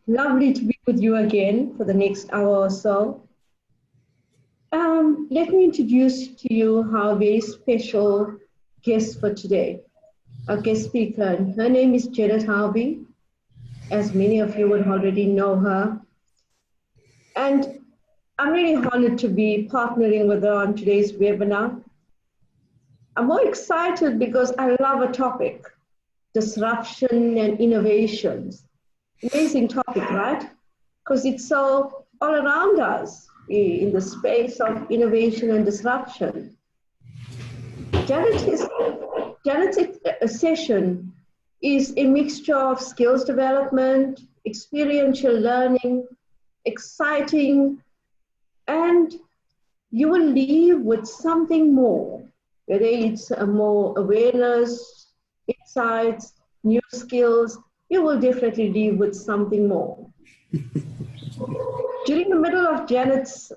Lovely to be with you again for the next hour or so. Let me introduce to you our very special guest for today, our guest speaker. And her name is Harvey, as many of you would already know her. And I'm really honored to be partnering with her on today's webinar. I'm more excited because I love a topic, disruption and innovations. Amazing topic, right? Because it's so all around us in the space of innovation and disruption. Janet's session is a mixture of skills development, experiential learning, exciting, and you will leave with something more, whether it's more awareness, insights, new skills. You will definitely leave with something more. During the middle of Janet's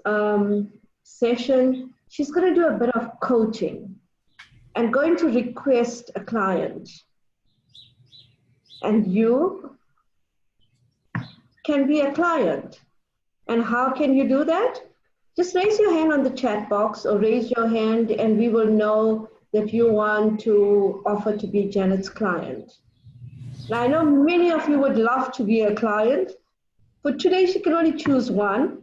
session, she's going to do a bit of coaching and going to request a client. And you can be a client. And how can you do that? Just raise your hand on the chat box or raise your hand and we will know that you want to offer to be Janet's client. Now, I know many of you would love to be a client. For today, she can only choose one.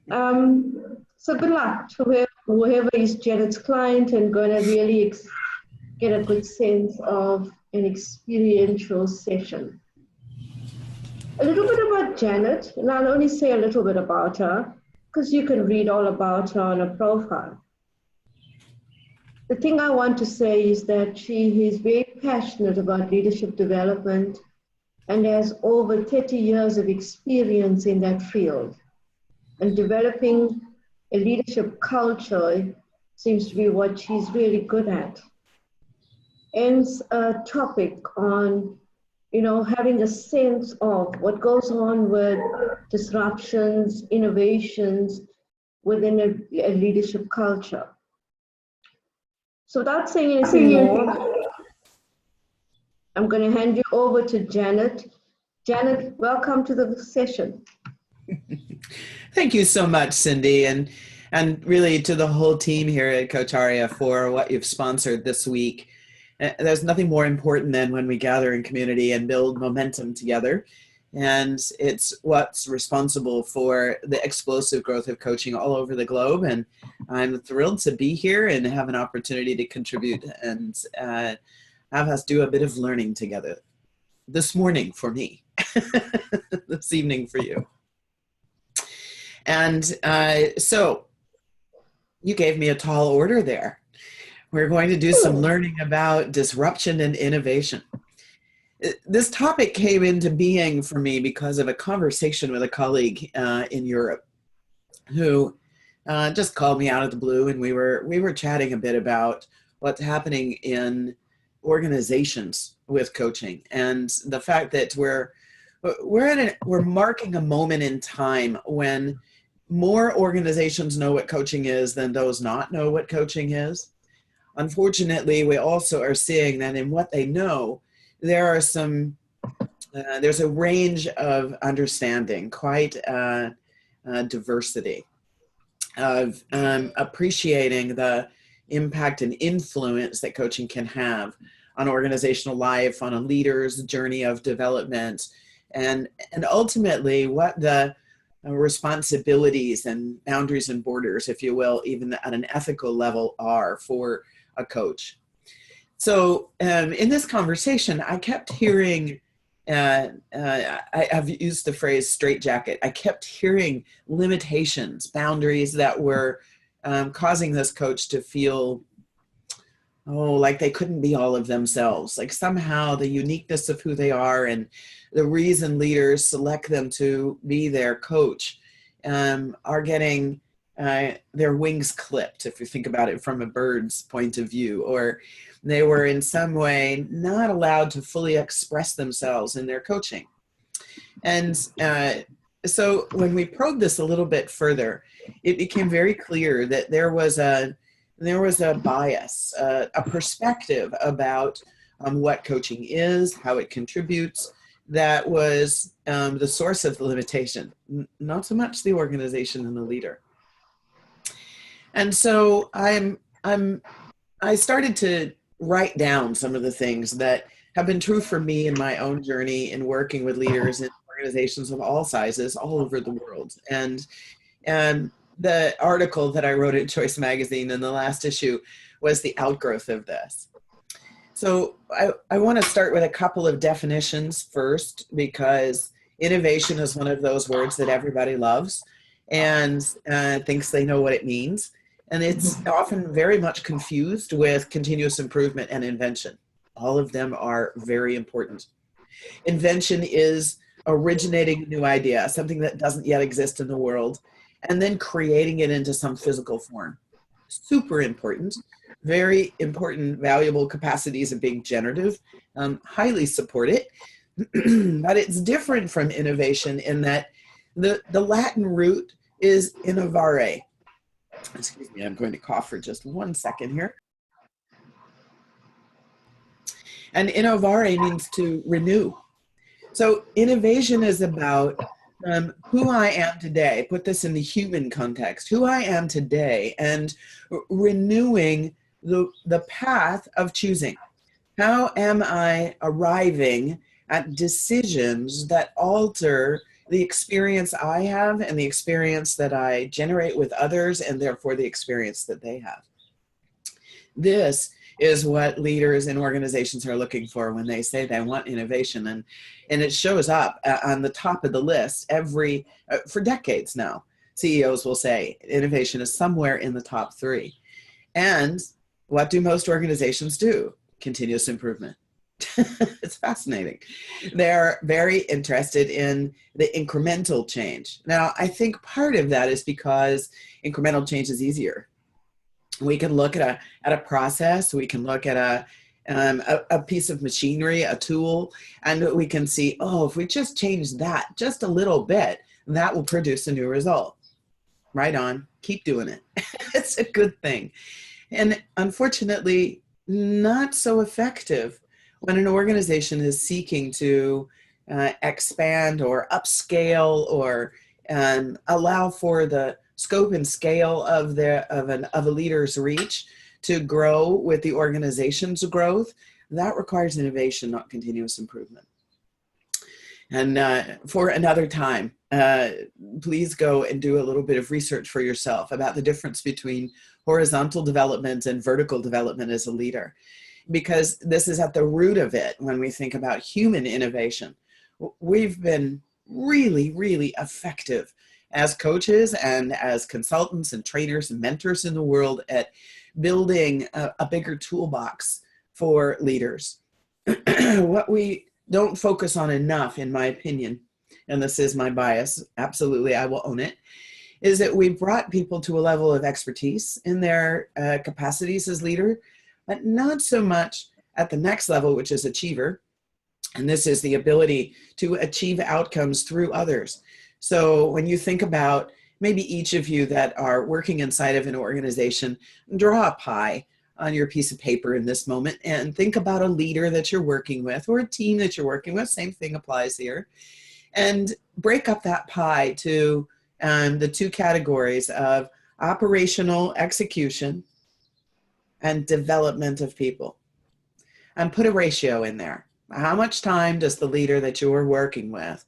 So good luck to whoever is Janet's client and going to really get a good sense of an experiential session. A little bit about Janet, and I'll only say a little bit about her because you can read all about her on her profile. The thing I want to say is that she is very passionate about leadership development and has over 30 years of experience in that field. And developing a leadership culture seems to be what she's really good at. And a topic on, having a sense of what goes on with disruptions, innovations within a leadership culture. So without saying anything more, I'm going to hand you over to Janet. Janet, welcome to the session. Thank you so much, Cindy, and really to the whole team here at Coacharia for what you've sponsored this week. There's nothing more important than when we gather in community and build momentum together. And it's what's responsible for the explosive growth of coaching all over the globe. And I'm thrilled to be here and have an opportunity to contribute and have us do a bit of learning together. This morning for me, this evening for you. And so you gave me a tall order there. We're going to do some learning about disruption and innovation. This topic came into being for me because of a conversation with a colleague in Europe who just called me out of the blue, and we were chatting a bit about what's happening in organizations with coaching and the fact that we're marking a moment in time when more organizations know what coaching is than those not know what coaching is. Unfortunately, we also are seeing that in what they know, there's a range of understanding, quite diversity of appreciating the impact and influence that coaching can have on organizational life, on a leader's journey of development, and ultimately what the responsibilities and boundaries and borders, if you will, even at an ethical level are for a coach. So in this conversation, I kept hearing, I've used the phrase straitjacket. I kept hearing limitations, boundaries that were causing this coach to feel, like they couldn't be all of themselves. Like somehow the uniqueness of who they are and the reason leaders select them to be their coach are getting their wings clipped, if you think about it from a bird's point of view, or they were in some way not allowed to fully express themselves in their coaching. And so when we probed this a little bit further, it became very clear that there was a bias, a perspective about what coaching is, how it contributes, that was the source of the limitation, not so much the organization and the leader. And so I started to write down some of the things that have been true for me in my own journey in working with leaders in organizations of all sizes all over the world. And the article that I wrote at Choice Magazine in the last issue was the outgrowth of this. So I want to start with a couple of definitions first, because innovation is one of those words that everybody loves and thinks they know what it means. And it's often very much confused with continuous improvement and invention. All of them are very important. Invention is originating a new idea, something that doesn't yet exist in the world, and then creating it into some physical form. Super important, very important, valuable capacities of being generative. Highly support it, but it's different from innovation in that the Latin root is innovare. Excuse me, I'm going to cough for just 1 second here. And innovare means to renew. So innovation is about who I am today. Put this in the human context, who I am today, and renewing the path of choosing. How am I arriving at decisions that alter the experience I have and the experience that I generate with others, and therefore the experience that they have? This is what leaders in organizations are looking for when they say they want innovation, and it shows up on the top of the list for decades now. CEOs will say innovation is somewhere in the top 3. And what do most organizations do? Continuous improvement. It's fascinating. They're very interested in the incremental change. Now, I think part of that is because incremental change is easier. We can look at a process, we can look at a piece of machinery, a tool, and we can see, oh, if we just change that just a little bit, that will produce a new result. Right on, keep doing it. It's a good thing. And unfortunately, not so effective when an organization is seeking to expand or upscale or allow for the scope and scale of a leader's reach to grow with the organization's growth. That requires innovation, not continuous improvement. And for another time, please go and do a little bit of research for yourself about the difference between horizontal development and vertical development as a leader, because this is at the root of it when we think about human innovation. We've been really, really effective as coaches and as consultants and trainers and mentors in the world at building a bigger toolbox for leaders. What we don't focus on enough, in my opinion, and this is my bias, absolutely, I will own it, is that we brought people to a level of expertise in their capacities as leader, but not so much at the next level, which is achiever. And this is the ability to achieve outcomes through others. So when you think about maybe each of you that are working inside of an organization, draw a pie on your piece of paper in this moment and think about a leader that you're working with or a team that you're working with. Same thing applies here. And break up that pie to the 2 categories of operational execution and development of people. And put a ratio in there. How much time does the leader that you're working with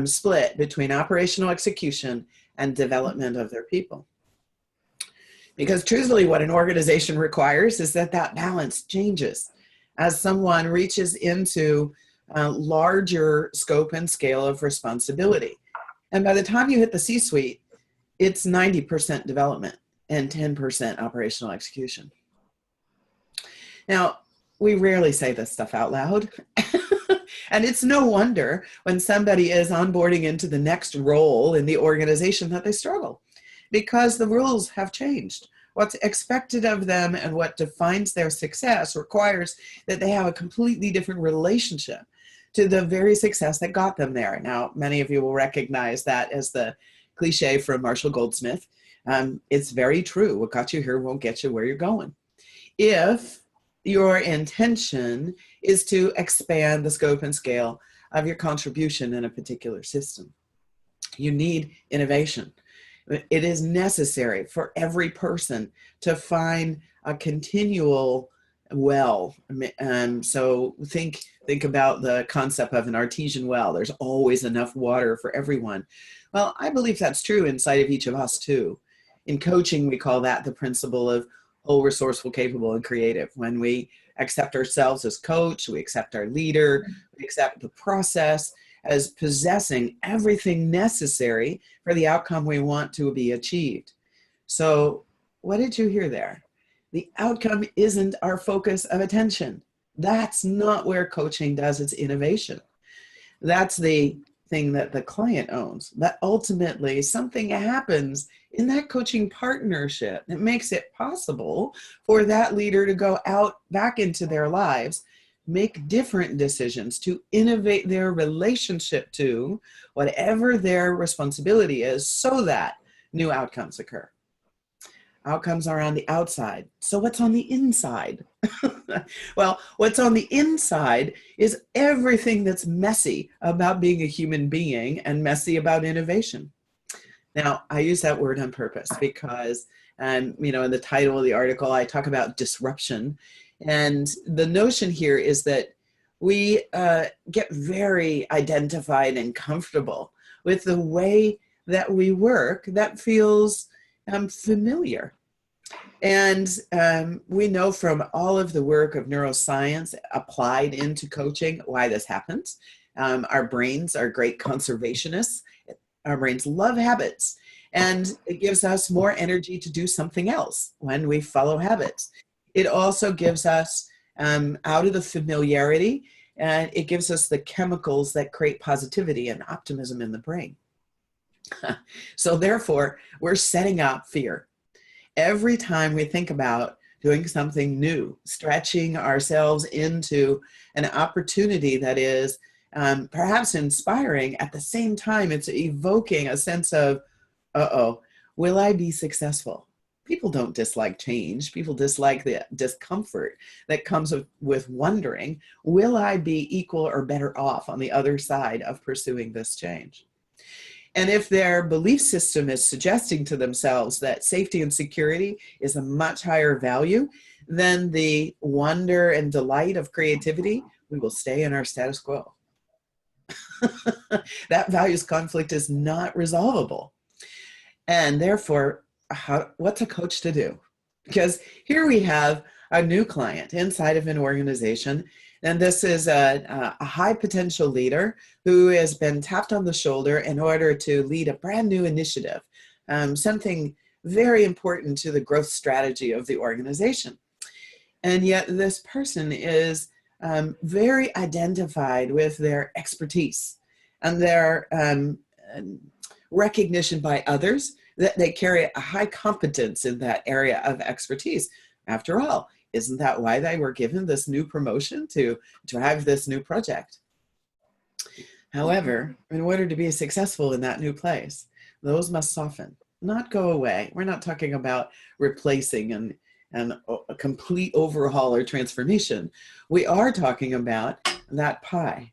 split between operational execution and development of their people? Because truthfully, what an organization requires is that balance changes as someone reaches into a larger scope and scale of responsibility. And by the time you hit the C-suite, it's 90% development and 10% operational execution. Now, we rarely say this stuff out loud. And it's no wonder when somebody is onboarding into the next role in the organization that they struggle, because the rules have changed. What's expected of them and what defines their success requires that they have a completely different relationship to the very success that got them there. Now, many of you will recognize that as the cliche from Marshall Goldsmith. It's very true. What got you here won't get you where you're going. If your intention is to expand the scope and scale of your contribution in a particular system. You need innovation. It is necessary for every person to find a continual well. So think about the concept of an artesian well. There's always enough water for everyone. Well, I believe that's true inside of each of us too. In coaching, we call that the principle of whole, resourceful, capable, and creative. When we accept ourselves as coach, we accept our leader, we accept the process as possessing everything necessary for the outcome we want to be achieved. So what did you hear there? The outcome isn't our focus of attention. That's not where coaching does its innovation. That's the thing that the client owns. But ultimately, something happens in that coaching partnership that makes it possible for that leader to go out back into their lives, make different decisions to innovate their relationship to whatever their responsibility is so that new outcomes occur. Outcomes are on the outside. So what's on the inside? Well, what's on the inside is everything that's messy about being a human being and messy about innovation. Now, I use that word on purpose because, in the title of the article, I talk about disruption. And the notion here is that we get very identified and comfortable with the way that we work that feels familiar. And we know from all of the work of neuroscience applied into coaching why this happens. Our brains are great conservationists. Our brains love habits, and it gives us more energy to do something else when we follow habits. It also gives us out of the familiarity, and it gives us the chemicals that create positivity and optimism in the brain. So therefore, we're setting up fear. Every time we think about doing something new, stretching ourselves into an opportunity that is perhaps inspiring, at the same time, it's evoking a sense of, will I be successful? People don't dislike change. People dislike the discomfort that comes with wondering, will I be equal or better off on the other side of pursuing this change? And if their belief system is suggesting to themselves that safety and security is a much higher value than the wonder and delight of creativity, we will stay in our status quo. That values conflict is not resolvable. And therefore, what's a coach to do? Because here we have a new client inside of an organization, and this is a high potential leader who has been tapped on the shoulder in order to lead a brand new initiative, something very important to the growth strategy of the organization. And yet this person is very identified with their expertise and their recognition by others that they carry a high competence in that area of expertise. After all, isn't that why they were given this new promotion to drive this new project? However, in order to be successful in that new place, those must soften, not go away. We're not talking about replacing and a complete overhaul or transformation. We are talking about that pie.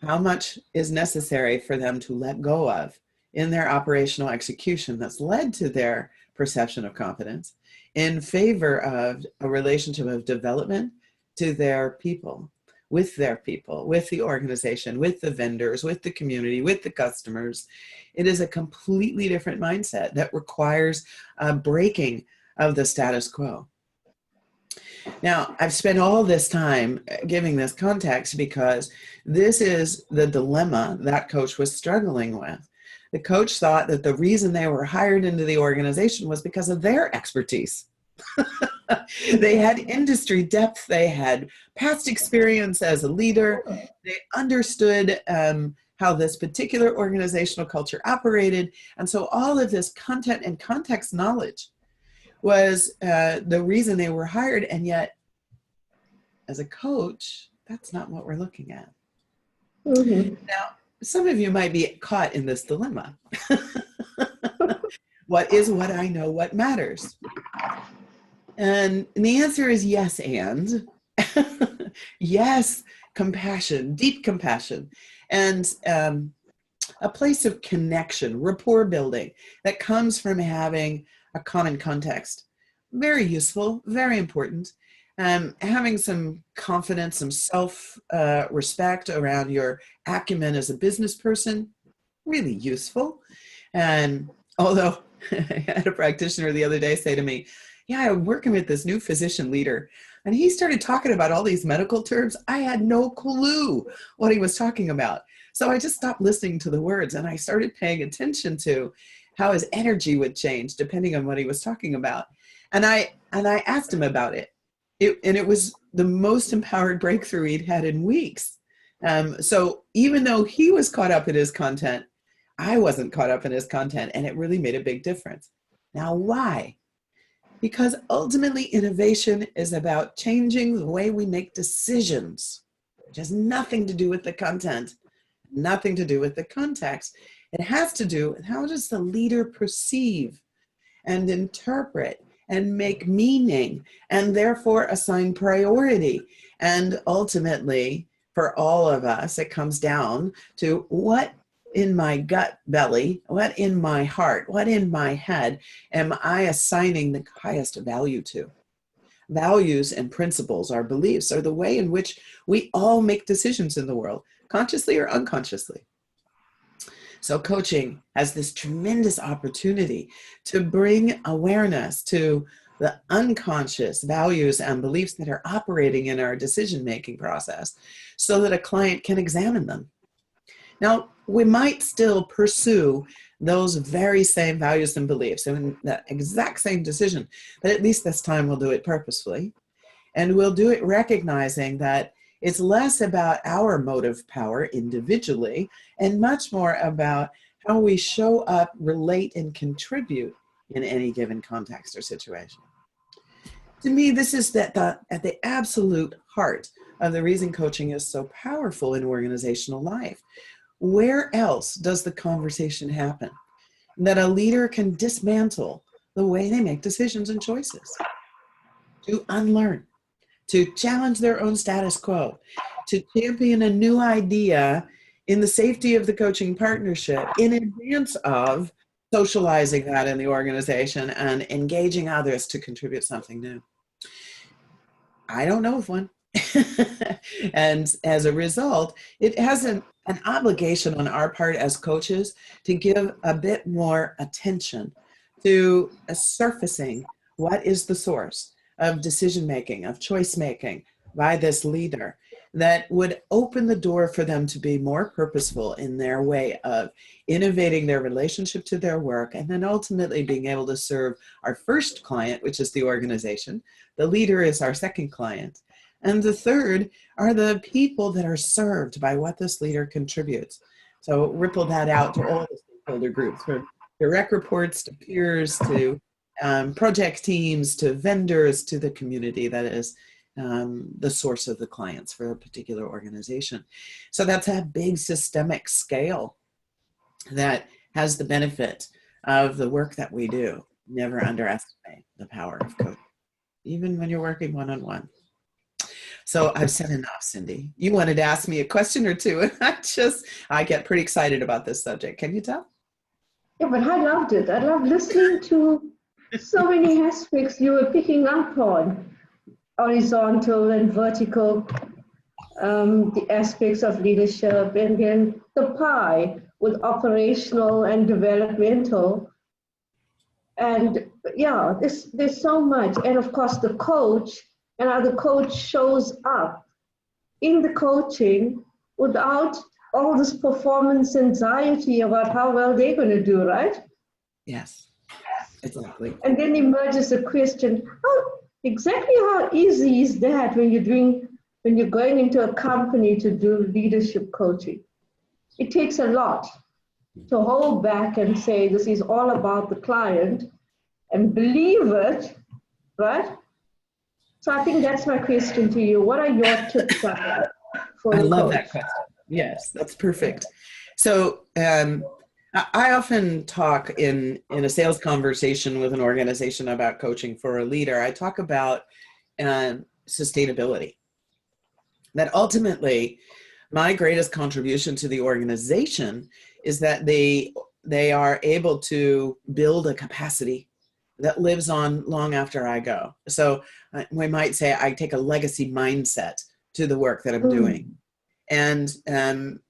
How much is necessary for them to let go of in their operational execution that's led to their perception of competence in favor of a relationship of development to their people, with the organization, with the vendors, with the community, with the customers. It is a completely different mindset that requires a breaking of the status quo. Now, I've spent all this time giving this context because this is the dilemma that coach was struggling with. The coach thought that the reason they were hired into the organization was because of their expertise. They had industry depth, they had past experience as a leader, they understood how this particular organizational culture operated, and so all of this content and context knowledge was the reason they were hired, and yet, as a coach, that's not what we're looking at. Mm-hmm. Now, some of you might be caught in this dilemma. What is what I know what matters? And the answer is yes, and. Yes, compassion, deep compassion, and a place of connection, rapport building that comes from having a common context. Very useful, very important. Having some confidence, some self-respect around your acumen as a business person, really useful. And although I had a practitioner the other day say to me, yeah, I'm working with this new physician leader, and he started talking about all these medical terms. I had no clue what he was talking about. So I just stopped listening to the words, and I started paying attention to how his energy would change depending on what he was talking about. And I asked him about it. It was the most empowered breakthrough he'd had in weeks. So even though he was caught up in his content, I wasn't caught up in his content, and it really made a big difference. Now, why? Because ultimately innovation is about changing the way we make decisions, which has nothing to do with the content, nothing to do with the context. It has to do with how does the leader perceive and interpret and make meaning, and therefore assign priority. And ultimately, for all of us, it comes down to what in my gut belly, what in my heart, what in my head am I assigning the highest value to? Values and principles, our beliefs, are the way in which we all make decisions in the world, consciously or unconsciously. So coaching has this tremendous opportunity to bring awareness to the unconscious values and beliefs that are operating in our decision-making process so that a client can examine them. Now, we might still pursue those very same values and beliefs in the exact same decision, but at least this time we'll do it purposefully. And we'll do it recognizing that it's less about our motive power individually and much more about how we show up, relate, and contribute in any given context or situation. To me, this is at the absolute heart of the reason coaching is so powerful in organizational life. Where else does the conversation happen that a leader can dismantle the way they make decisions and choices, to unlearn, to challenge their own status quo, to champion a new idea in the safety of the coaching partnership in advance of socializing that in the organization and engaging others to contribute something new? I don't know of one. And as a result, it has an obligation on our part as coaches to give a bit more attention to surfacing what is the source of decision-making, of choice-making by this leader that would open the door for them to be more purposeful in their way of innovating their relationship to their work, and then ultimately being able to serve our first client, which is the organization. The leader is our second client. And the third are the people that are served by what this leader contributes. So ripple that out to all the stakeholder groups, from direct reports to peers, to project teams, to vendors, to the community that is the source of the clients for a particular organization. So that's a big systemic scale that has the benefit of the work that we do. Never underestimate the power of coaching, even when you're working one-on-one. So I've said enough, Cindy. You wanted to ask me a question or two, and I get pretty excited about this subject. Can you tell? Yeah, but I loved it. I loved listening to so many aspects you were picking up on, horizontal and vertical, the aspects of leadership, and then the pie with operational and developmental. And yeah, there's so much. And of course, the coach, and how the coach shows up in the coaching without all this performance anxiety about how well they're going to do, right? Yes, exactly. And then emerges a question, exactly how easy is that when you're going into a company to do leadership coaching? It takes a lot to hold back and say, this is all about the client, and believe it, right? So I think that's my question to you. What are your tips for I the love coach? that question. Yes, that's perfect. So I often talk in a sales conversation with an organization about coaching for a leader. I talk about sustainability. That ultimately, my greatest contribution to the organization is that they are able to build a capacity that lives on long after I go. So we might say I take a legacy mindset to the work that I'm doing. And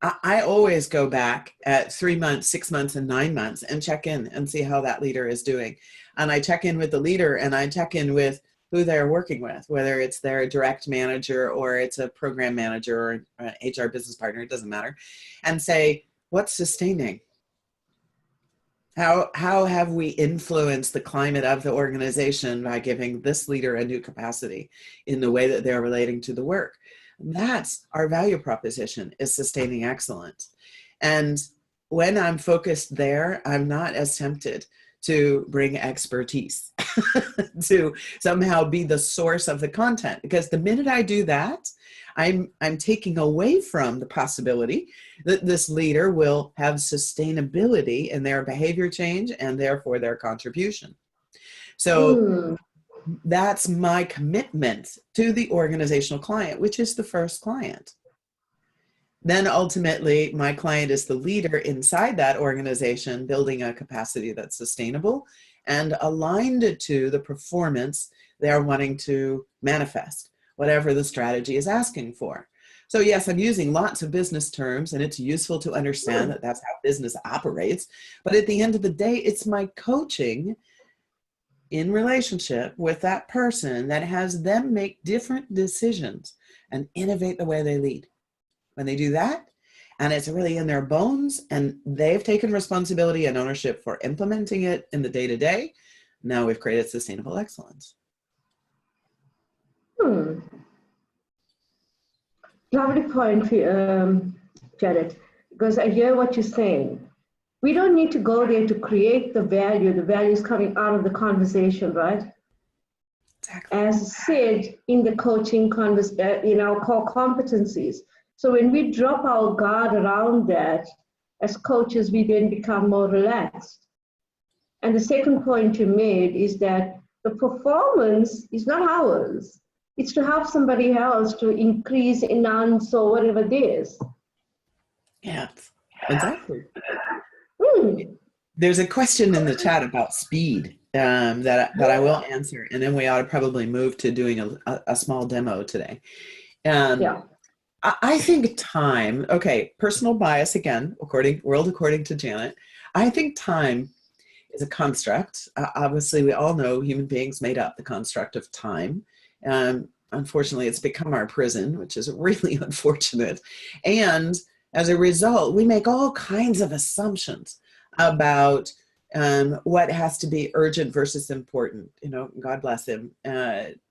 I always go back at 3 months, 6 months, and 9 months and check in and see how that leader is doing. And I check in with the leader and I check in with who they're working with, whether it's their direct manager or it's a program manager or an HR business partner, it doesn't matter, and say, what's sustaining? How have we influenced the climate of the organization by giving this leader a new capacity in the way that they're relating to the work? That's our value proposition, is sustaining excellence. And when I'm focused there, I'm not as tempted to bring expertise to somehow be the source of the content. Because the minute I do that, I'm taking away from the possibility that this leader will have sustainability in their behavior change and therefore their contribution. So that's my commitment to the organizational client, which is the first client. Then ultimately, my client is the leader inside that organization, building a capacity that's sustainable and aligned to the performance they're wanting to manifest, whatever the strategy is asking for. So yes, I'm using lots of business terms, and it's useful to understand that that's how business operates. But at the end of the day, it's my coaching in relationship with that person that has them make different decisions and innovate the way they lead. When they do that, and it's really in their bones, and they've taken responsibility and ownership for implementing it in the day-to-day, now we've created sustainable excellence. Lovely point, Jared, because I hear what you're saying. We don't need to go there to create the value. The value is coming out of the conversation, right? Exactly. As said in the coaching in our core competencies. So when we drop our guard around that, as coaches, we then become more relaxed. And the second point you made is that the performance is not ours. It's to help somebody else to increase, enhance, or whatever it is. Yeah, exactly. There's a question in the chat about speed that I will answer, and then we ought to probably move to doing a small demo today. I think time, okay, personal bias again, according to Janet, I think time is a construct. Obviously, we all know human beings made up the construct of time. Unfortunately, it's become our prison, which is really unfortunate. And as a result, we make all kinds of assumptions about what has to be urgent versus important. You know, God bless him.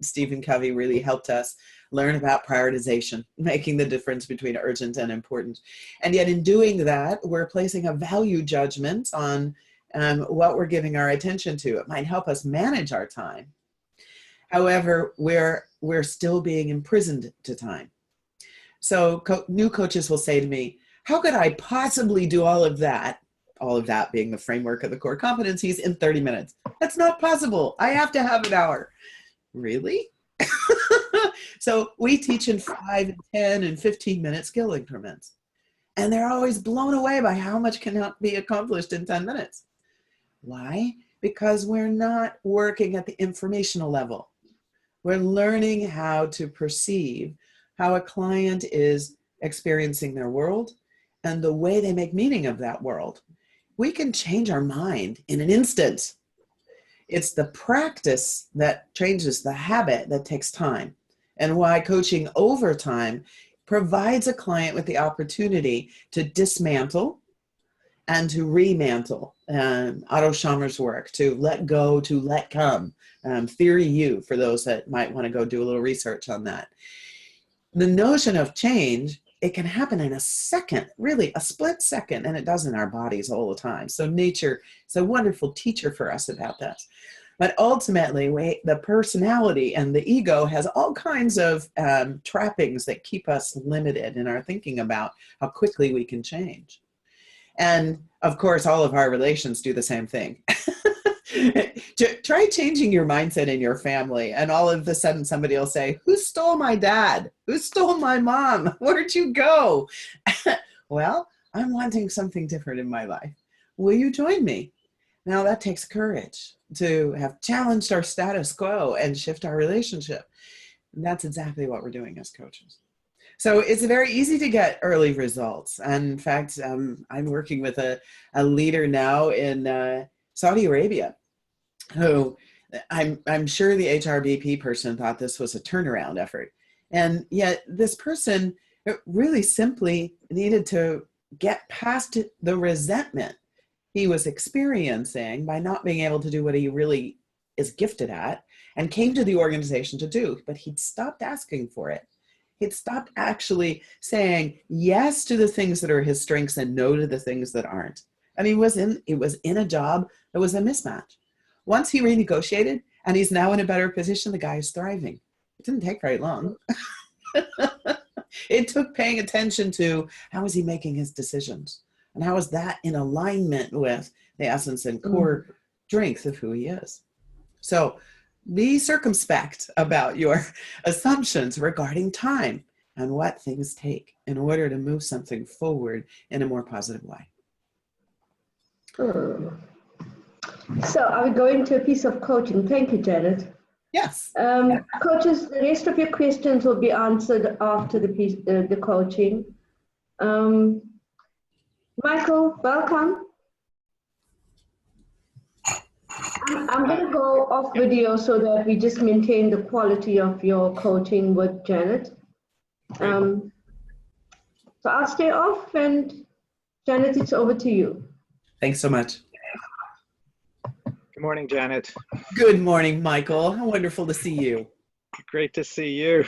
Stephen Covey really helped us learn about prioritization, making the difference between urgent and important. And yet in doing that, we're placing a value judgment on what we're giving our attention to. It might help us manage our time. However, we're still being imprisoned to time. So new coaches will say to me, how could I possibly do all of that being the framework of the core competencies, in 30 minutes? That's not possible. I have to have an hour. Really? So we teach in 5 and 10 and 15-minute skill increments. And they're always blown away by how much cannot be accomplished in 10 minutes. Why? Because we're not working at the informational level. We're learning how to perceive how a client is experiencing their world and the way they make meaning of that world. We can change our mind in an instant. It's the practice that changes the habit that takes time, and why coaching over time provides a client with the opportunity to dismantle and to remantle. Otto Schammer's work, to let go, to let come. Theory U, for those that might want to go do a little research on that. The notion of change, it can happen in a second, really a split second, and it does in our bodies all the time. So nature is a wonderful teacher for us about that. But ultimately, the personality and the ego has all kinds of trappings that keep us limited in our thinking about how quickly we can change. And of course, all of our relations do the same thing. Try changing your mindset in your family, and all of a sudden somebody will say, who stole my dad? Who stole my mom? Where'd you go? Well, I'm wanting something different in my life. Will you join me? Now that takes courage to have challenged our status quo and shift our relationship. And that's exactly what we're doing as coaches. So it's very easy to get early results. And in fact, I'm working with a leader now in Saudi Arabia, who I'm sure the HRBP person thought this was a turnaround effort. And yet this person really simply needed to get past the resentment he was experiencing by not being able to do what he really is gifted at and came to the organization to do, but he'd stopped asking for it. He'd stopped actually saying yes to the things that are his strengths and no to the things that aren't. And he was in a job that was a mismatch. Once he renegotiated and he's now in a better position, the guy is thriving. It didn't take very long. It took paying attention to how is he making his decisions and how is that in alignment with the essence and core strength of who he is. So be circumspect about your assumptions regarding time and what things take in order to move something forward in a more positive way. So are we going to a piece of coaching? Thank you, Janet. Yes. Coaches, the rest of your questions will be answered after the coaching. Michael, welcome. I'm going to go off video so that we just maintain the quality of your coaching with Janet. So I'll stay off, and Janet, it's over to you. Thanks so much. Good morning, Janet. Good morning, Michael. How wonderful to see you. Great to see you.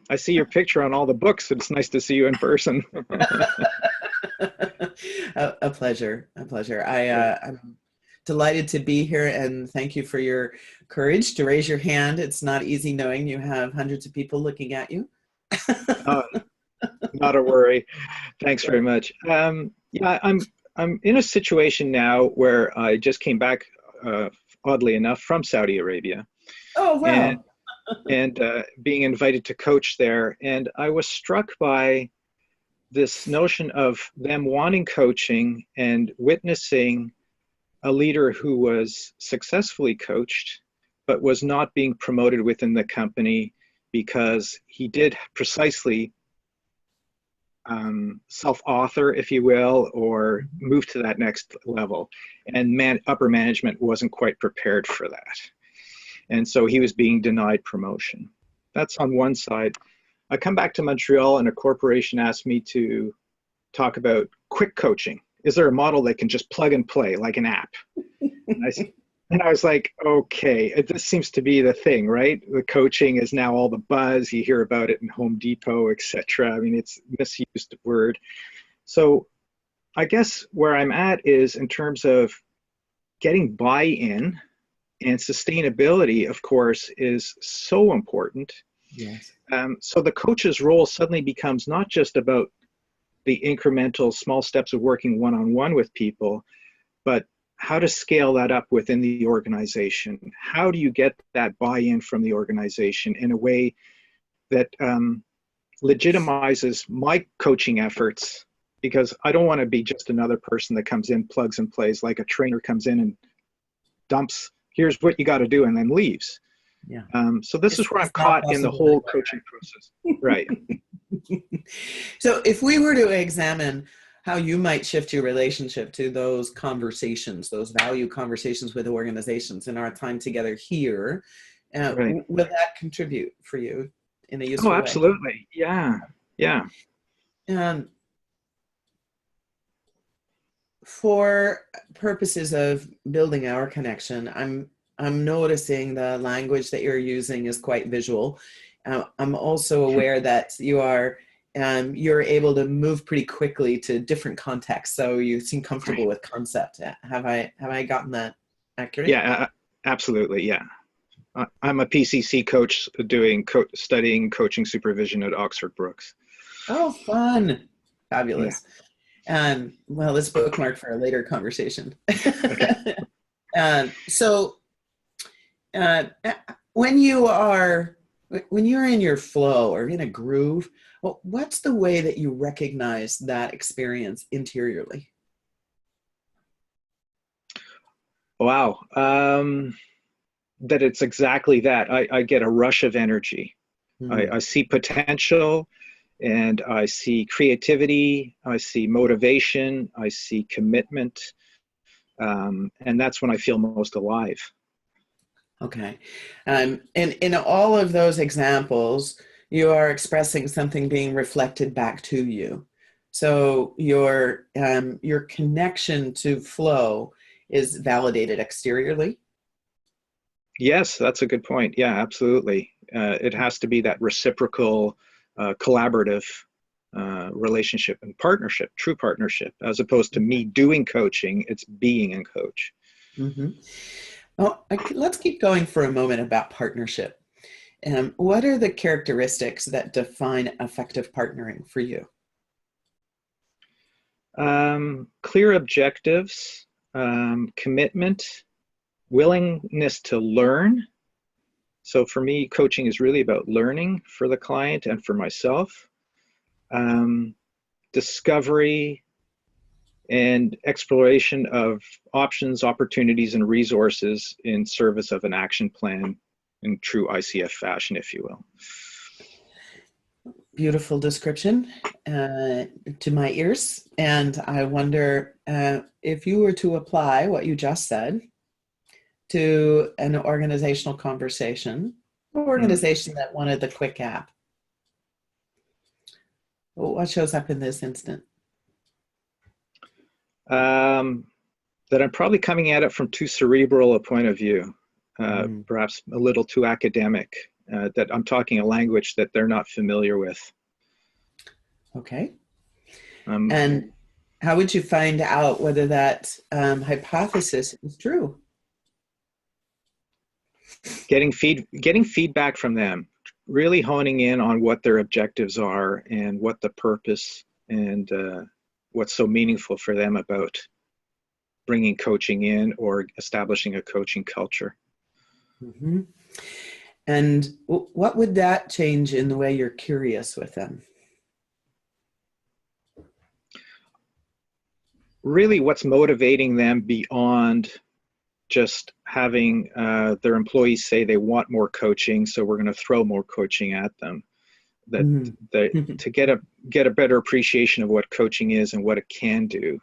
I see your picture on all the books. It's nice to see you in person. A pleasure. A pleasure. I'm delighted to be here, and thank you for your courage to raise your hand. It's not easy knowing you have hundreds of people looking at you. Not a worry. Thanks very much. Yeah, I'm in a situation now where I just came back, oddly enough, from Saudi Arabia. Oh, wow. And being invited to coach there. And I was struck by this notion of them wanting coaching and witnessing a leader who was successfully coached, but was not being promoted within the company because he did precisely self-author, if you will, or move to that next level. And upper management wasn't quite prepared for that. And so he was being denied promotion. That's on one side. I come back to Montreal and a corporation asked me to talk about quick coaching. Is there a model that can just plug and play like an app? And I was like, okay, this seems to be the thing, right? The coaching is now all the buzz. You hear about it in Home Depot, etc. I mean, it's a misused word. So I guess where I'm at is in terms of getting buy-in, and sustainability, of course, is so important. Yes. So the coach's role suddenly becomes not just about the incremental small steps of working one-on-one with people, but how to scale that up within the organization. How do you get that buy-in from the organization in a way that legitimizes my coaching efforts? Because I don't want to be just another person that comes in, plugs and plays, like a trainer comes in and dumps, here's what you got to do, and then leaves. Yeah. So this is where I'm caught in the whole coaching process. Right. So if we were to examine how you might shift your relationship to those conversations, those value conversations with organizations in our time together here, Right. will that contribute for you in a useful way? Oh, absolutely. Yeah. Yeah. For purposes of building our connection, I'm noticing the language that you're using is quite visual. I'm also aware that you're able to move pretty quickly to different contexts, so you seem comfortable with concept. Have I gotten that accurate? Yeah, absolutely. Yeah, I'm a PCC coach studying coaching supervision at Oxford Brookes. Oh, fun! Fabulous. Yeah. Well, let's bookmark for a later conversation. Okay. So uh, when you're in your flow or in a groove, well, what's the way that you recognize that experience interiorly? Wow. That it's exactly that. I get a rush of energy. Mm. I see potential, and I see creativity. I see motivation. I see commitment. And that's when I feel most alive. Okay. And in all of those examples, you are expressing something being reflected back to you. So your connection to flow is validated exteriorly. Yes, that's a good point. Yeah, absolutely. It has to be that reciprocal, collaborative relationship and partnership, true partnership, as opposed to me doing coaching, it's being a coach. Mm-hmm. Well, let's keep going for a moment about partnership. What are the characteristics that define effective partnering for you? Clear objectives, commitment, willingness to learn. So for me, coaching is really about learning for the client and for myself. Discovery and exploration of options, opportunities, and resources in service of an action plan in true ICF fashion, if you will. Beautiful description to my ears. And I wonder if you were to apply what you just said to an organizational conversation, an organization that wanted the quick app, what shows up in this instant? That I'm probably coming at it from too cerebral a point of view, perhaps a little too academic, that I'm talking a language that they're not familiar with. Okay. And how would you find out whether that hypothesis is true? Getting feedback from them, really honing in on what their objectives are and what the purpose and what's so meaningful for them about bringing coaching in or establishing a coaching culture. Mm-hmm. And what would that change in the way you're curious with them? Really, what's motivating them beyond just having their employees say they want more coaching, so we're going to throw more coaching at them. To get a better appreciation of what coaching is and what it can do.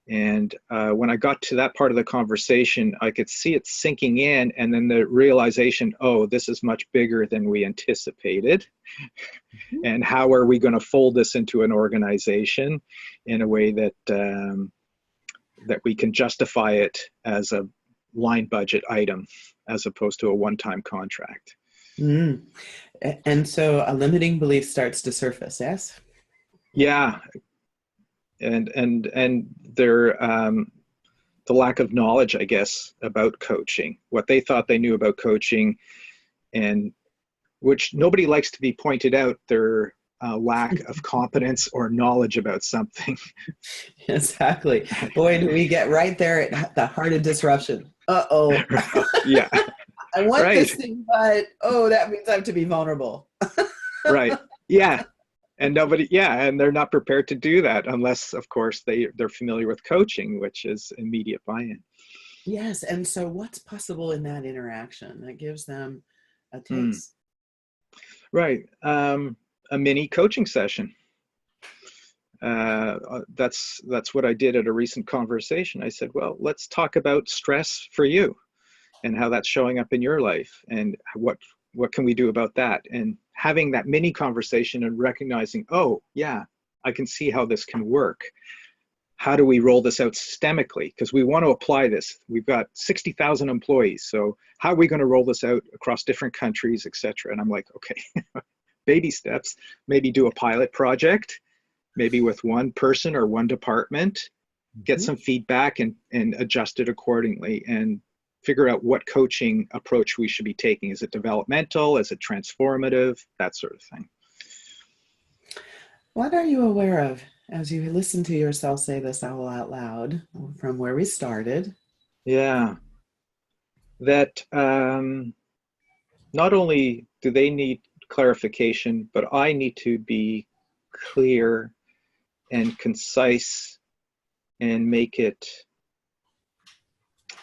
And when I got to that part of the conversation, I could see it sinking in, and then the realization, oh, this is much bigger than we anticipated. And how are we going to fold this into an organization in a way that that we can justify it as a line budget item as opposed to a one-time contract? Mm. And so a limiting belief starts to surface, yes? Yeah. And their the lack of knowledge, I guess, about coaching, what they thought they knew about coaching, and which nobody likes to be pointed out their lack of competence or knowledge about something. Exactly. Boy, do we get right there at the heart of disruption. Uh-oh. Yeah. I want this thing, but that means I have to be vulnerable. Right. Yeah. And and they're not prepared to do that unless, of course, they're familiar with coaching, which is immediate buy-in. Yes. And so what's possible in that interaction that gives them a taste? Right. A mini coaching session. That's what I did at a recent conversation. I said, well, let's talk about stress for you and how that's showing up in your life, and what can we do about that? And having that mini conversation and recognizing, oh yeah, I can see how this can work. How do we roll this out systemically? Because we want to apply this. We've got 60,000 employees. So how are we going to roll this out across different countries, et cetera? And I'm like, okay, baby steps, maybe do a pilot project, maybe with one person or one department, get some feedback and adjust it accordingly, and figure out what coaching approach we should be taking. Is it developmental? Is it transformative? That sort of thing. What are you aware of as you listen to yourself say this all out loud from where we started? Yeah. That not only do they need clarification, but I need to be clear and concise and make it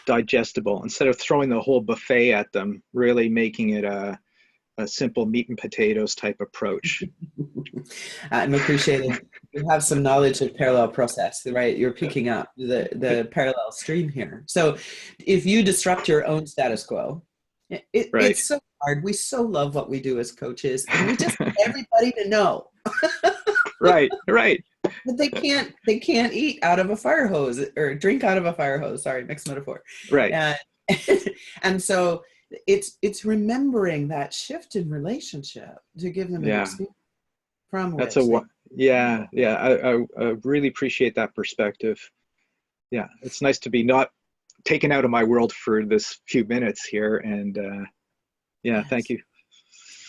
digestible instead of throwing the whole buffet at them, really making it a simple meat and potatoes type approach. I'm appreciating you have some knowledge of parallel process, right? You're picking up the parallel stream here. So if you disrupt your own status quo, Right. it's so hard. We so love what we do as coaches, and we just want everybody to know. Right, right. But they can't eat out of a fire hose or drink out of a fire hose. Sorry, mixed metaphor. Right. And so it's remembering that shift in relationship to give them an Yeah. experience from That's which yeah. I really appreciate that perspective. Yeah, it's nice to be not taken out of my world for this few minutes here, and yeah, yes. thank you.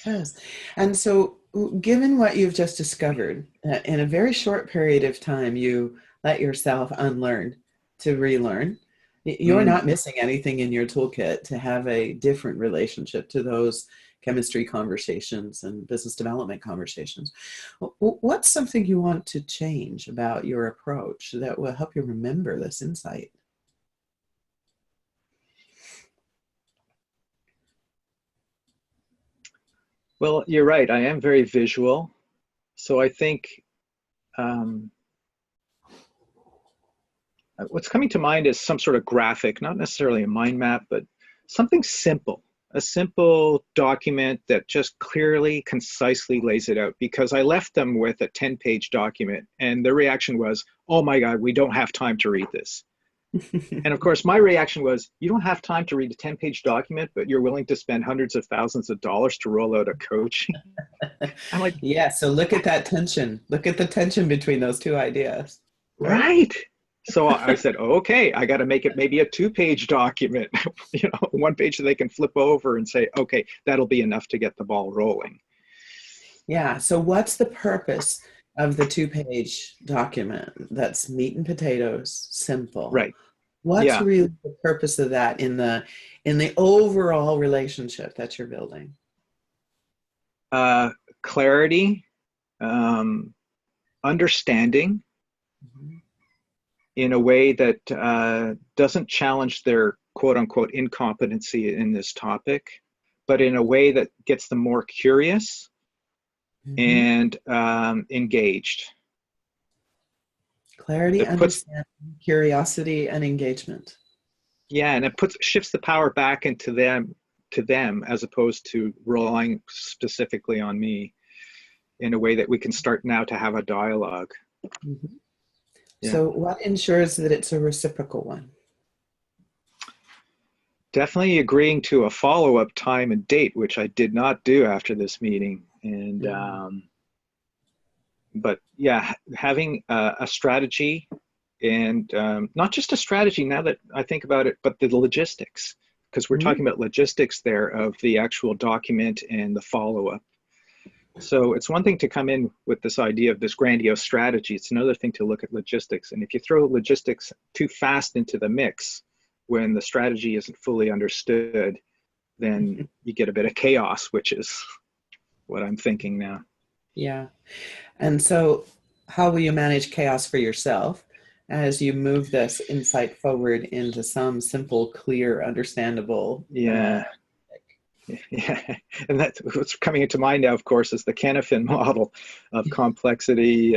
Yes. And so given what you've just discovered, in a very short period of time, you let yourself unlearn to relearn. You're not missing anything in your toolkit to have a different relationship to those chemistry conversations and business development conversations. What's something you want to change about your approach that will help you remember this insight? Well, you're right. I am very visual. So I think what's coming to mind is some sort of graphic, not necessarily a mind map, but something simple, a simple document that just clearly, concisely lays it out. Because I left them with a 10-page document and their reaction was, oh my God, we don't have time to read this. And of course, my reaction was, you don't have time to read a 10-page document, but you're willing to spend hundreds of thousands of dollars to roll out a coaching. I'm like, yeah, so look at that tension. Look at the tension between those two ideas. Right. So I said, oh, okay, I got to make it maybe a 2-page document, one page that they can flip over and say, okay, that'll be enough to get the ball rolling. Yeah. So what's the purpose of the 2-page document that's meat and potatoes, simple? Right. What's Yeah. really the purpose of that in the overall relationship that you're building? Clarity, understanding in a way that doesn't challenge their quote unquote incompetency in this topic, but in a way that gets them more curious and engaged. Clarity, understanding, curiosity, and engagement. Yeah, and it shifts the power back into them as opposed to relying specifically on me in a way that we can start now to have a dialogue. Yeah. So what ensures that it's a reciprocal one? Definitely agreeing to a follow-up time and date, which I did not do after this meeting. And but yeah, having a strategy, and not just a strategy now that I think about it, but the logistics, because we're talking about logistics there of the actual document and the follow-up. So it's one thing to come in with this idea of this grandiose strategy. It's another thing to look at logistics. And if you throw logistics too fast into the mix when the strategy isn't fully understood, then you get a bit of chaos, which is what I'm thinking now. Yeah. And so how will you manage chaos for yourself as you move this insight forward into some simple, clear, understandable? Yeah. And that's what's coming into mind now, of course, is the Canafin model of complexity,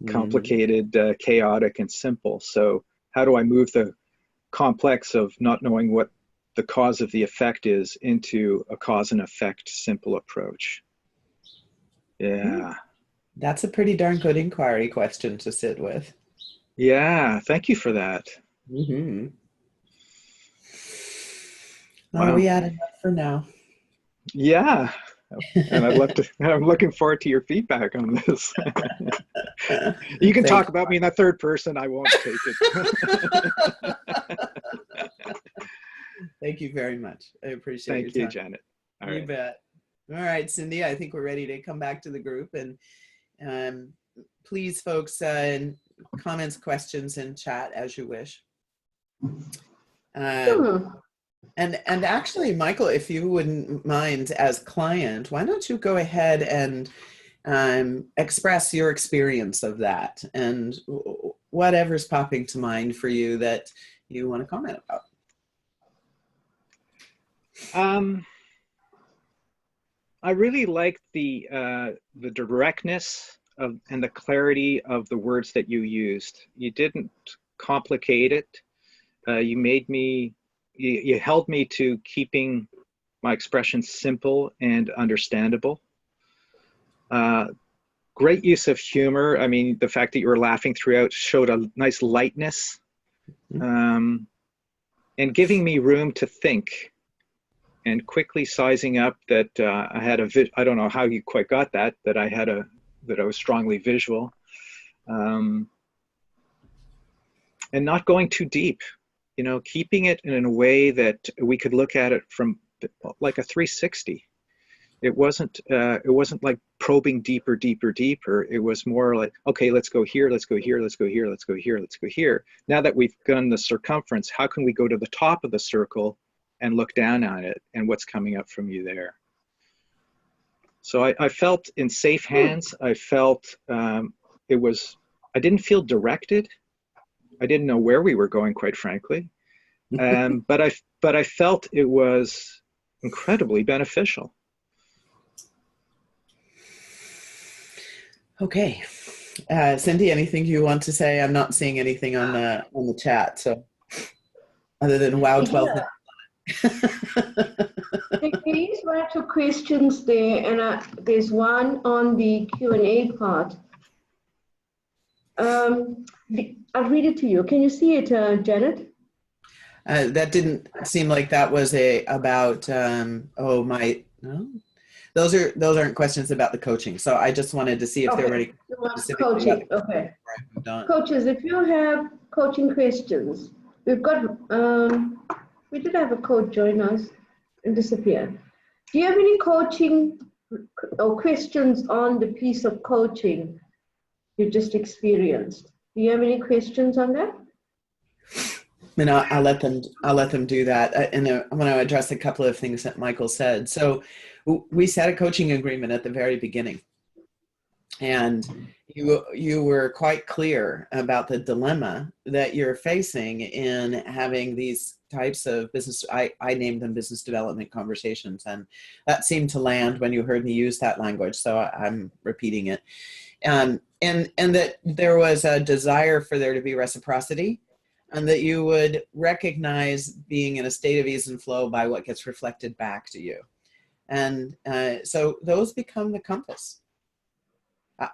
complicated, chaotic, and simple. So how do I move the complex of not knowing what the cause of the effect is into a cause and effect simple approach? Yeah. That's a pretty darn good inquiry question to sit with. Yeah, thank you for that. Wow. Are we at enough for now? Yeah. And I'm looking forward to your feedback on this. You can talk about me in the third person. I won't take it. Thank you very much. I appreciate your time. Thank you, Janet. All right. You bet. All right, Cindy, I think we're ready to come back to the group. And please, folks, comments, questions in chat as you wish. Um, and actually, Michael, if you wouldn't mind, as client, why don't you go ahead and express your experience of that and whatever's popping to mind for you that you want to comment about. I really liked the directness of and the clarity of the words that you used. You didn't complicate it. You made me, you held me to keeping my expressions simple and understandable. Great use of humor. I mean, the fact that you were laughing throughout showed a nice lightness, and giving me room to think, and quickly sizing up that I had I don't know how you quite got that I was strongly visual, and not going too deep, you know, keeping it in a way that we could look at it from like a 360. It wasn't like probing deeper. It was more like, okay, let's go here, let's go here, let's go here, let's go here, let's go here. Now that we've done the circumference, how can we go to the top of the circle and look down on it and what's coming up from you there? So I felt in safe hands. I felt I didn't feel directed. I didn't know where we were going, quite frankly. But I felt it was incredibly beneficial. Okay. Cindy, anything you want to say? I'm not seeing anything on the chat, so other than wow, 12 minutes. There is one or two questions there, and there's one on the Q&A part. I'll read it to you. Can you see it, Janet? That didn't seem like that was about no? Those aren't questions about the coaching. So I just wanted to see if there were any specific coaching. Okay. Coaches, if you have coaching questions, we've got we did have a coach join us and disappear. Do you have any coaching or questions on the piece of coaching you just experienced? Do you have any questions on that? And I'll let them do that. And I'm going to address a couple of things that Michael said. So we set a coaching agreement at the very beginning, and you were quite clear about the dilemma that you're facing in having these types of business. I named them business development conversations, and that seemed to land when you heard me use that language. So I'm repeating it, and that there was a desire for there to be reciprocity, and that you would recognize being in a state of ease and flow by what gets reflected back to you. And so those become the compass.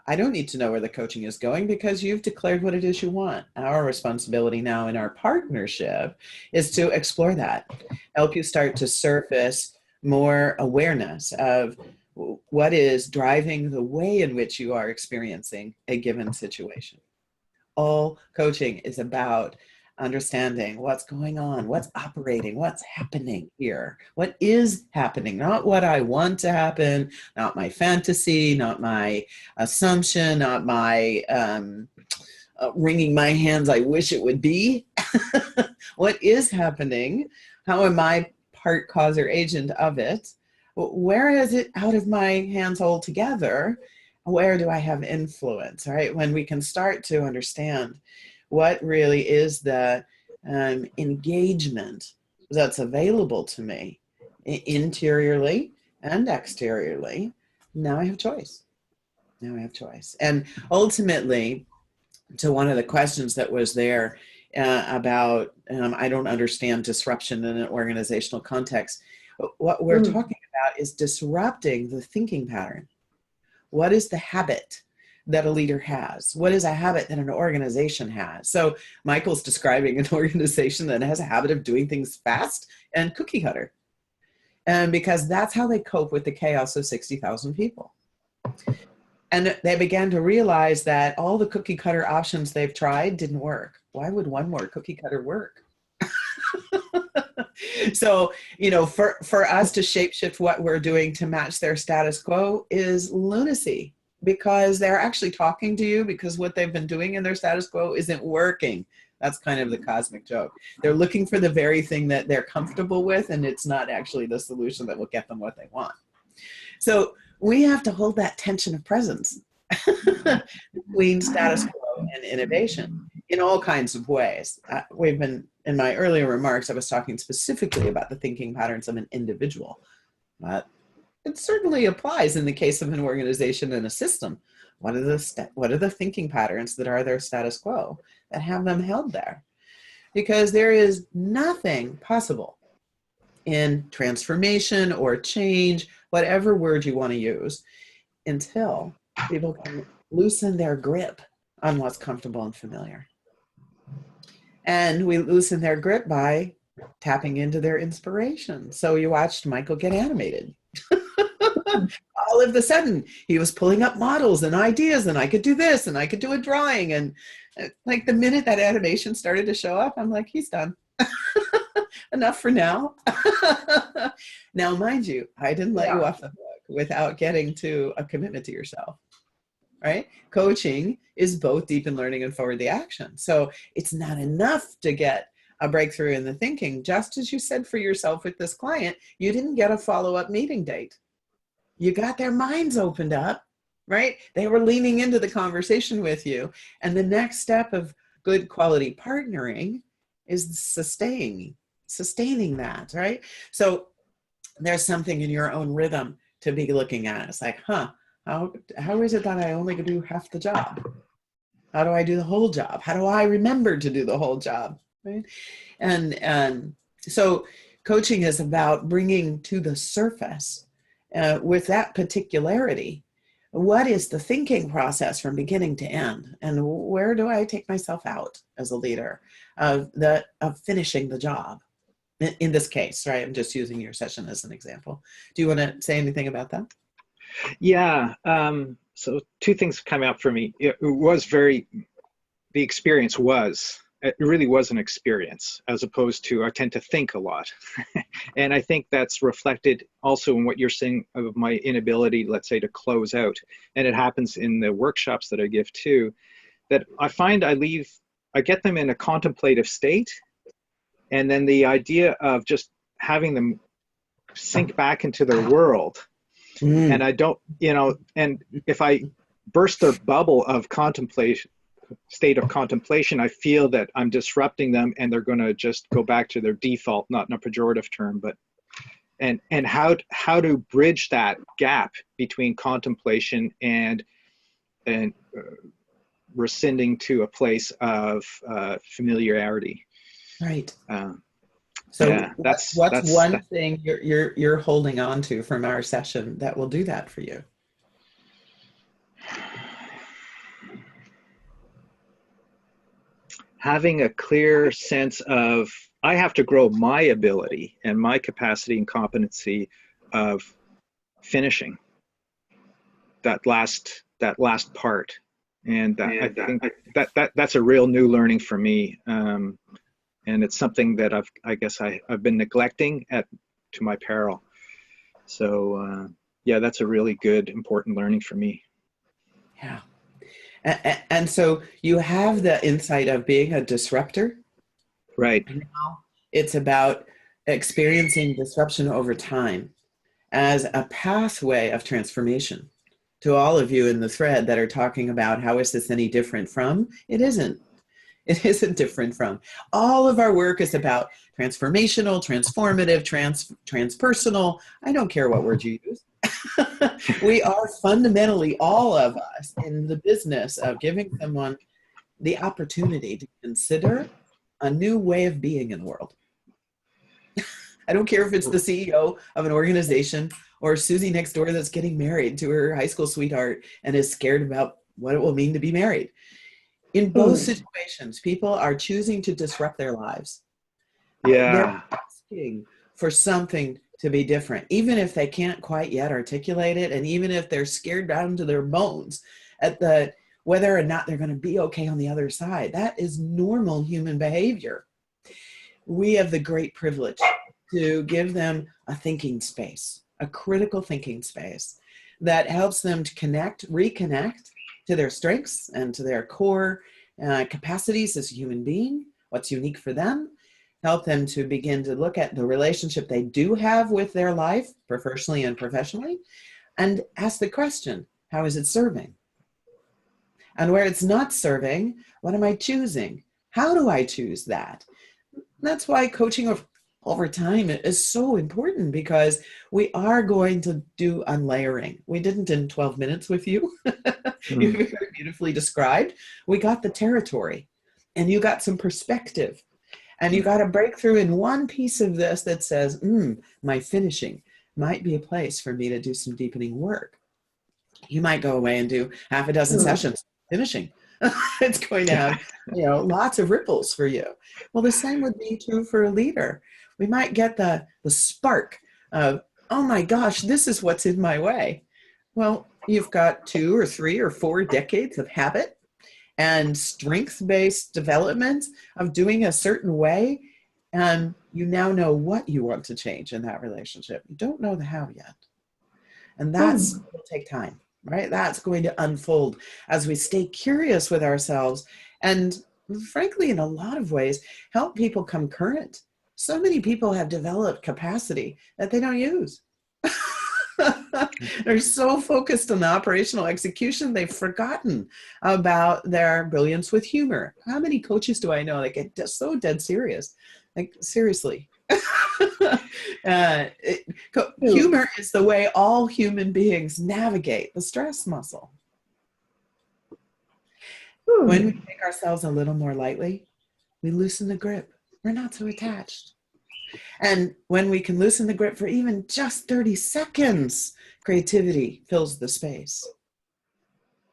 I don't need to know where the coaching is going because you've declared what it is you want. Our responsibility now in our partnership is to explore that, help you start to surface more awareness of what is driving the way in which you are experiencing a given situation. All coaching is about understanding what's going on, what's operating, what's happening here, what is happening, not what I want to happen, not my fantasy, not my assumption, not my wringing my hands, I wish it would be. What is happening? How am I part, cause, or agent of it? Where is it out of my hands altogether? Where do I have influence, right? When we can start to understand what really is the engagement that's available to me interiorly and exteriorly, now I have choice. Now I have choice. And ultimately, to one of the questions that was there about, I don't understand disruption in an organizational context. What we're talking about is disrupting the thinking pattern. What is the habit that a leader has? What is a habit that an organization has? So Michael's describing an organization that has a habit of doing things fast and cookie cutter. And because that's how they cope with the chaos of 60,000 people. And they began to realize that all the cookie cutter options they've tried didn't work. Why would one more cookie cutter work? So, for us to shapeshift what we're doing to match their status quo is lunacy, because they're actually talking to you because what they've been doing in their status quo isn't working. That's kind of the cosmic joke. They're looking for the very thing that they're comfortable with, and it's not actually the solution that will get them what they want. So we have to hold that tension of presence between status quo and innovation in all kinds of ways. We've been, in my earlier remarks, I was talking specifically about the thinking patterns of an individual. But it certainly applies in the case of an organization and a system. What are the thinking patterns that are their status quo that have them held there? Because there is nothing possible in transformation or change, whatever word you want to use, until people can loosen their grip on what's comfortable and familiar. And we loosen their grip by tapping into their inspiration. So you watched Michael get animated. All of a sudden, he was pulling up models and ideas, and I could do this, and I could do a drawing. And like the minute that animation started to show up, I'm like, he's done. Enough for now. Now, mind you, I didn't let you off the hook without getting to a commitment to yourself, right? Coaching is both deep in learning and forward the action. So it's not enough to get a breakthrough in the thinking. Just as you said for yourself with this client, you didn't get a follow-up meeting date. You got their minds opened up, right? They were leaning into the conversation with you. And the next step of good quality partnering is sustaining that, right? So there's something in your own rhythm to be looking at. It's like, how is it that I only do half the job? How do I do the whole job? How do I remember to do the whole job, right? And so coaching is about bringing to the surface with that particularity, what is the thinking process from beginning to end? And where do I take myself out as a leader of finishing the job? In this case, right? I'm just using your session as an example. Do you want to say anything about that? Yeah. So two things come out for me. It really was an experience, as opposed to I tend to think a lot. And I think that's reflected also in what you're saying of my inability, let's say, to close out. And it happens in the workshops that I give too, that I find I get them in a contemplative state. And then the idea of just having them sink back into their world. And I don't, and if I burst their bubble of state of contemplation, I feel that I'm disrupting them and they're going to just go back to their default, not in a pejorative term, but and how to bridge that gap between contemplation and rescinding to a place of familiarity. Right. So yeah, that's one thing you're holding on to from our session that will do that for you? Having a clear sense of, I have to grow my ability and my capacity and competency of finishing that last part. And I think that's a real new learning for me. And it's something that I've been neglecting to my peril. So yeah, that's a really good, important learning for me. Yeah. And so you have the insight of being a disruptor. Right. Now it's about experiencing disruption over time as a pathway of transformation. To all of you in the thread that are talking about how is this any different from, it isn't. It isn't different from. All of our work is about transformational, transformative, transpersonal. I don't care what word you use. We are fundamentally, all of us, in the business of giving someone the opportunity to consider a new way of being in the world. I don't care if it's the CEO of an organization or Susie next door that's getting married to her high school sweetheart and is scared about what it will mean to be married. In both situations, people are choosing to disrupt their lives. Yeah. They're asking for something to be different, even if they can't quite yet articulate it, and even if they're scared down to their bones at whether or not they're going to be okay on the other side. That is normal human behavior. We have the great privilege to give them a thinking space, a critical thinking space that helps them to reconnect to their strengths and to their core capacities as a human being, what's unique for them, help them to begin to look at the relationship they do have with their life, personally and professionally, and ask the question, how is it serving? And where it's not serving, what am I choosing? How do I choose that? That's why coaching over time is so important, because we are going to do unlayering. We didn't in 12 minutes with you. You very beautifully described. We got the territory, and you got some perspective, and you got a breakthrough in one piece of this that says, my finishing might be a place for me to do some deepening work. You might go away and do half a dozen sessions finishing. It's going to have, lots of ripples for you. Well, the same would be true for a leader. We might get the spark of, oh my gosh, this is what's in my way. Well, you've got 2 or 3 or 4 decades of habit and strength-based development of doing a certain way, and you now know what you want to change in that relationship. You don't know the how yet. And that's will take time, right? That's going to unfold as we stay curious with ourselves and, frankly, in a lot of ways, help people come current. So many people have developed capacity that they don't use. They're so focused on the operational execution, they've forgotten about their brilliance with humor. How many coaches do I know that get just so dead serious? Like, seriously. Humor is the way all human beings navigate the stress muscle. When we take ourselves a little more lightly, we loosen the grip. We're not so attached. And when we can loosen the grip for even just 30 seconds, creativity fills the space.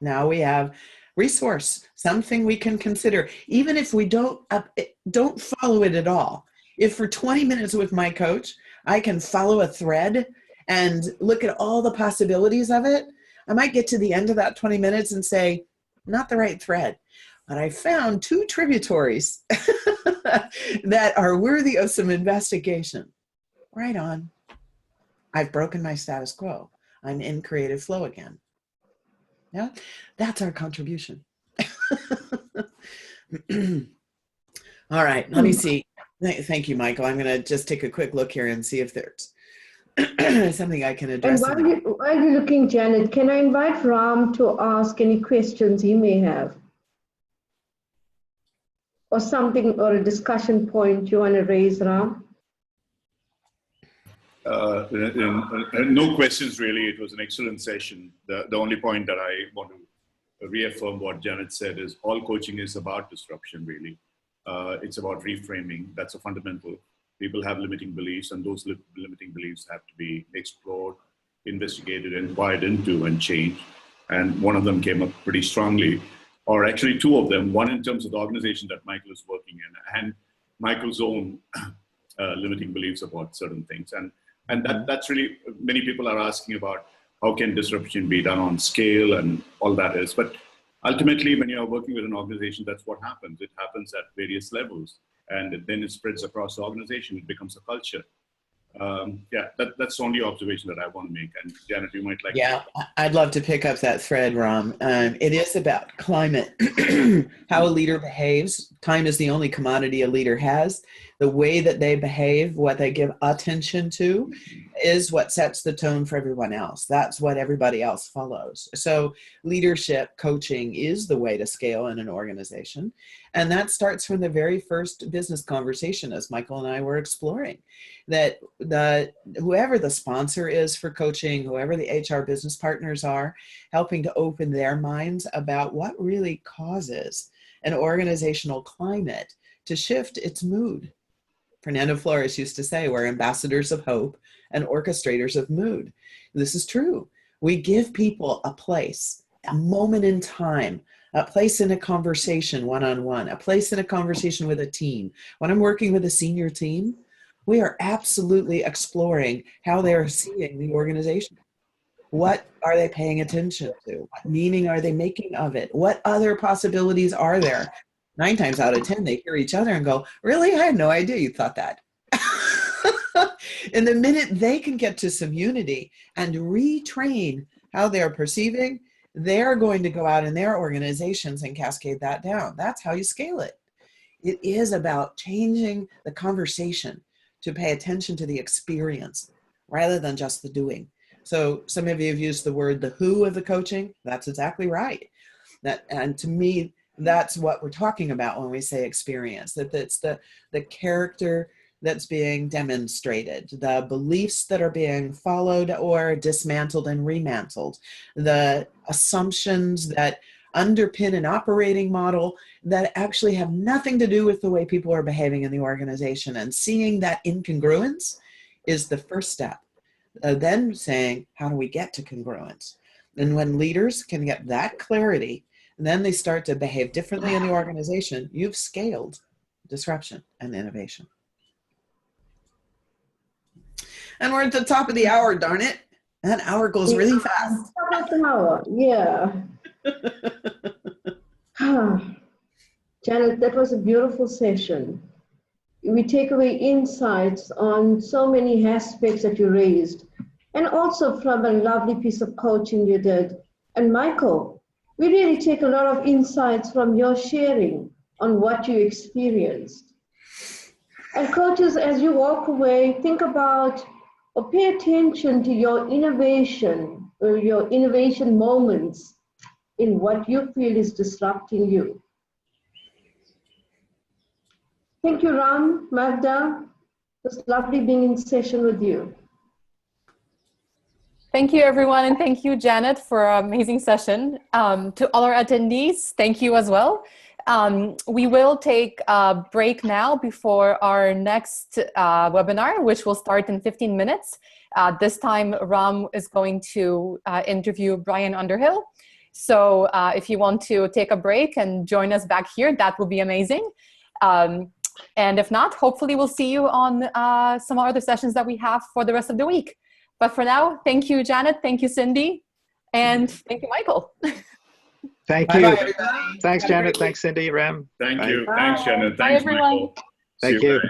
Now we have resource, something we can consider, even if we don't follow it at all. If for 20 minutes with my coach, I can follow a thread and look at all the possibilities of it, I might get to the end of that 20 minutes and say, not the right thread. But I found 2 tributaries that are worthy of some investigation. Right on. I've broken my status quo. I'm in creative flow again. Yeah, that's our contribution. All right, let me see. Thank you, Michael. I'm going to just take a quick look here and see if there's something I can address. And while you're looking, Janet, can I invite Ram to ask any questions he may have? Or something, or a discussion point you want to raise, Ram? No questions, really. It was an excellent session. The only point that I want to reaffirm what Janet said is all coaching is about disruption, really. It's about reframing. That's a fundamental. People have limiting beliefs, and those limiting beliefs have to be explored, investigated, inquired into, and changed. And one of them came up pretty strongly, or actually 2 of them, one in terms of the organization that Michael is working in, and Michael's own limiting beliefs about certain things. And that's really, many people are asking about how can disruption be done on scale and all that is. But ultimately, when you're working with an organization, that's what happens. It happens at various levels, and then it spreads across the organization. It becomes a culture. That's the only observation that I want to make. And Janet, you might like to. I'd love to pick up that thread, Ram. It is about climate, how a leader behaves. Time is the only commodity a leader has. The way that they behave, what they give attention to, is what sets the tone for everyone else. That's what everybody else follows. So leadership coaching is the way to scale in an organization. And that starts from the very first business conversation, as Michael and I were exploring, that whoever the sponsor is for coaching, whoever the HR business partners are, helping to open their minds about what really causes an organizational climate to shift its mood. Fernando Flores used to say, we're ambassadors of hope and orchestrators of mood. This is true. We give people a place, a moment in time, a place in a conversation one-on-one, a place in a conversation with a team. When I'm working with a senior team, we are absolutely exploring how they're seeing the organization. What are they paying attention to? What meaning are they making of it? What other possibilities are there? 9 times out of 10, they hear each other and go, really? I had no idea you thought that. And the minute they can get to some unity and retrain how they're perceiving, they're going to go out in their organizations and cascade that down. That's how you scale it. It is about changing the conversation to pay attention to the experience rather than just the doing. So some of you have used the word the who of the coaching. That's exactly right. And to me, that's what we're talking about when we say experience, that it's the character that's being demonstrated, the beliefs that are being followed or dismantled and remantled, the assumptions that underpin an operating model that actually have nothing to do with the way people are behaving in the organization. And seeing that incongruence is the first step. Then saying, how do we get to congruence? And when leaders can get that clarity, then they start to behave differently in the organization. You've scaled disruption and innovation. And we're at the top of the hour, darn it. That hour goes really fast. Top of the hour, yeah. Janet, that was a beautiful session. We take away insights on so many aspects that you raised, and also from a lovely piece of coaching you did. And Michael, we really take a lot of insights from your sharing on what you experienced. And coaches, as you walk away, think about or pay attention to your innovation or your innovation moments in what you feel is disrupting you. Thank you, Ram, Magda. It was lovely being in session with you. Thank you, everyone, and thank you, Janet, for an amazing session. To all our attendees, thank you as well. We will take a break now before our next webinar, which will start in 15 minutes. This time, Ram is going to interview Brian Underhill. So if you want to take a break and join us back here, that would be amazing. And if not, hopefully we'll see you on some other sessions that we have for the rest of the week. But for now, thank you, Janet. Thank you, Cindy. And thank you, Michael. Thank Bye you. bye, everybody. Thanks, Janet. Thanks, Cindy, Ram. Thank Bye. you. Thanks, Janet. Bye, Thanks, everyone. Michael. See Thank you you. guys.